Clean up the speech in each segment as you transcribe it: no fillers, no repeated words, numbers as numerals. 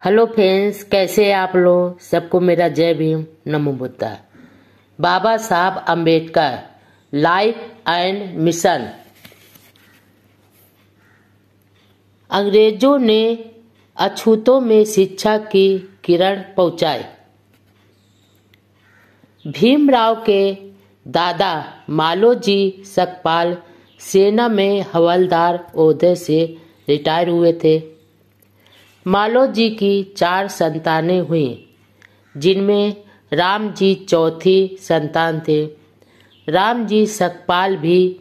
Hello friends, कैसे हैं आप लोग। सबको मेरा जय भीम, नमो बुद्धा। बाबा Saheb Ambedkar life and mission. अंग्रेजों ने अछूतों में शिक्षा की किरण पहुंचाई। भीमराव के दादा मालोजी सकपाल सेना में हवलदार ओहदे से रिटायर हुए थे। मालोजी की 4 संतानें हुईं, जिनमें राम जी चौथी संतान थे। राम जी सकपाल भी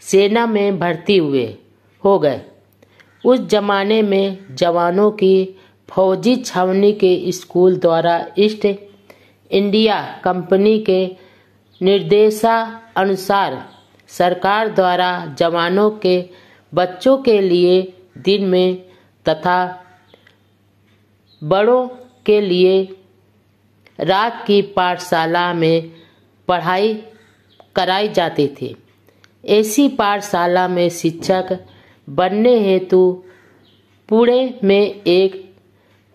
सेना में भर्ती हो गए। उस जमाने में जवानों की फौजी छावनी के स्कूल द्वारा ईस्ट इंडिया कंपनी के निर्देशानुसार सरकार द्वारा जवानों के बच्चों के लिए दिन में तथा बड़ों के लिए रात की पाठशाला में पढ़ाई कराई जाती थी। ऐसी पाठशाला में शिक्षक बनने हेतु पुणे में एक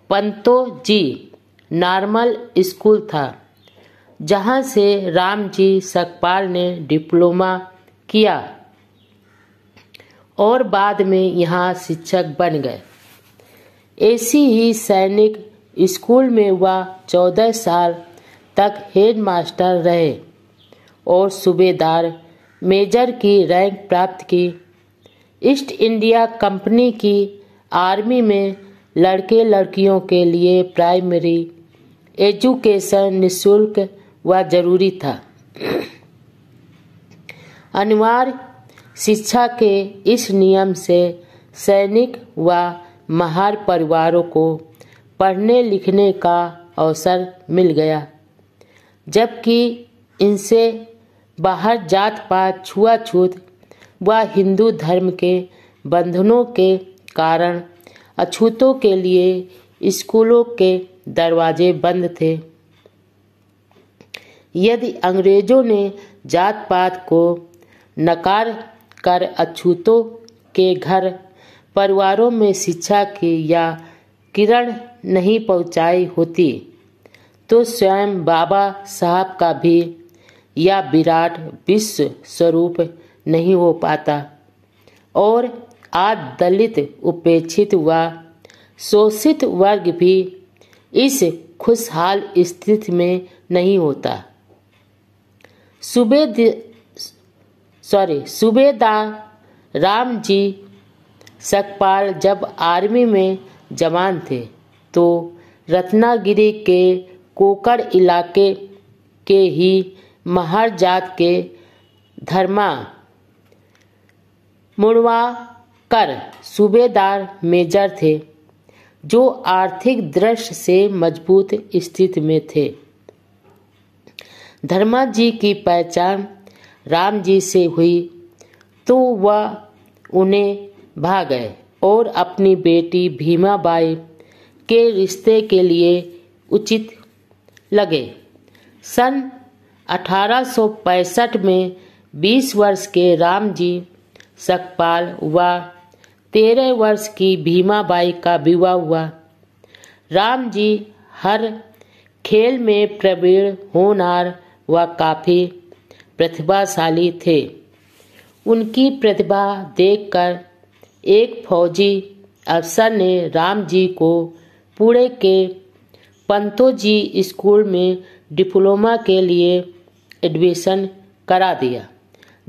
पंतो जी नॉर्मल स्कूल था, जहां से राम जी सकपाल ने डिप्लोमा किया और बाद में यहाँ शिक्षक बन गए। ऐसी ही सैनिक स्कूल में वह 14 साल तक हेडमास्टर रहे और सूबेदार मेजर की रैंक प्राप्त की। ईस्ट इंडिया कंपनी की आर्मी में लड़के लड़कियों के लिए प्राइमरी एजुकेशन निःशुल्क व जरूरी था। अनिवार्य शिक्षा के इस नियम से सैनिक व महार परिवारों को पढ़ने लिखने का अवसर मिल गया, जबकि इनसे बाहर जात पात, छुआछूत व हिंदू धर्म के बंधनों के कारण अछूतों के लिए स्कूलों के दरवाजे बंद थे। यदि अंग्रेजों ने जात पात को नकार कर अछूतों के घर परिवारों में शिक्षा की या किरण नहीं पहुंचाई होती, तो स्वयं बाबा साहब का भी यह विराट विश्व स्वरूप नहीं हो पाता और आज दलित, उपेक्षित व शोषित वर्ग भी इस खुशहाल स्थिति में नहीं होता। सूबेदार राम जी सकपाल जब आर्मी में जवान थे तो रत्नागिरी के कोकर इलाके के ही महार जात के धर्मा मुड़वाकर सूबेदार मेजर थे, जो आर्थिक दृष्टि से मजबूत स्थिति में थे। धर्मा जी की पहचान राम जी से हुई तो वह उन्हें भा गए और अपनी बेटी भीमाबाई के रिश्ते के लिए उचित लगे। सन 1865 में 20 वर्ष के राम जी सकपाल व 13 वर्ष की भीमाबाई का विवाह हुआ। राम जी हर खेल में प्रवीण, होनहार व काफी प्रतिभाशाली थे। उनकी प्रतिभा देखकर एक फौजी अफसर ने राम जी को पुणे के पंतो जी स्कूल में डिप्लोमा के लिए एडमिशन करा दिया,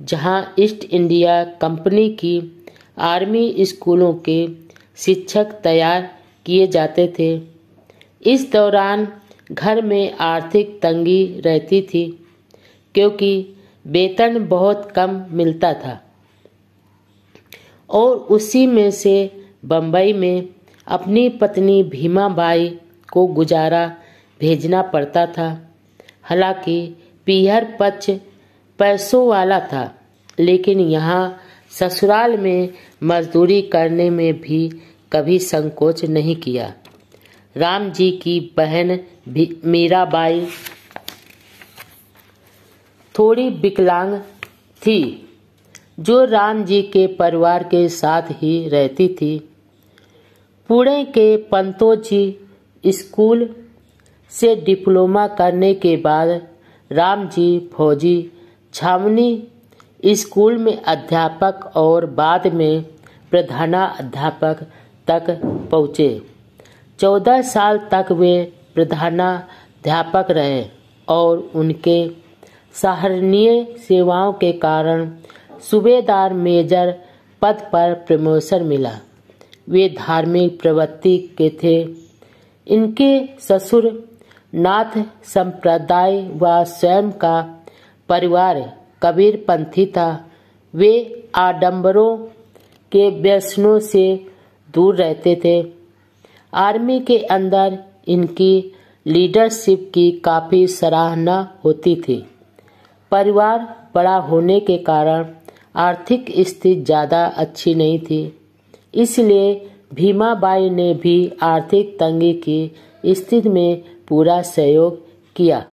जहां ईस्ट इंडिया कंपनी की आर्मी स्कूलों के शिक्षक तैयार किए जाते थे। इस दौरान घर में आर्थिक तंगी रहती थी, क्योंकि वेतन बहुत कम मिलता था और उसी में से बम्बई में अपनी पत्नी भीमाबाई को गुजारा भेजना पड़ता था। हालांकि पीहर पक्ष पैसों वाला था, लेकिन यहाँ ससुराल में मजदूरी करने में भी कभी संकोच नहीं किया। राम जी की बहन मीराबाई थोड़ी विकलांग थी, जो राम जी के परिवार के साथ ही रहती थी। पुणे के पंतोजी स्कूल से डिप्लोमा करने के बाद रामजी फौजी छावनी स्कूल में अध्यापक और बाद में प्रधानाध्यापक तक पहुँचे। 14 साल तक वे प्रधानाध्यापक रहे और उनके सराहनीय सेवाओं के कारण सूबेदार मेजर पद पर प्रमोशन मिला। वे धार्मिक प्रवृत्ति के थे। इनके ससुर नाथ संप्रदाय व स्वयं का परिवार कबीरपंथी था। वे आडंबरों के व्यसनों से दूर रहते थे। आर्मी के अंदर इनकी लीडरशिप की काफ़ी सराहना होती थी। परिवार बड़ा होने के कारण आर्थिक स्थिति ज़्यादा अच्छी नहीं थी, इसलिए भीमाबाई ने भी आर्थिक तंगी की स्थिति में पूरा सहयोग किया।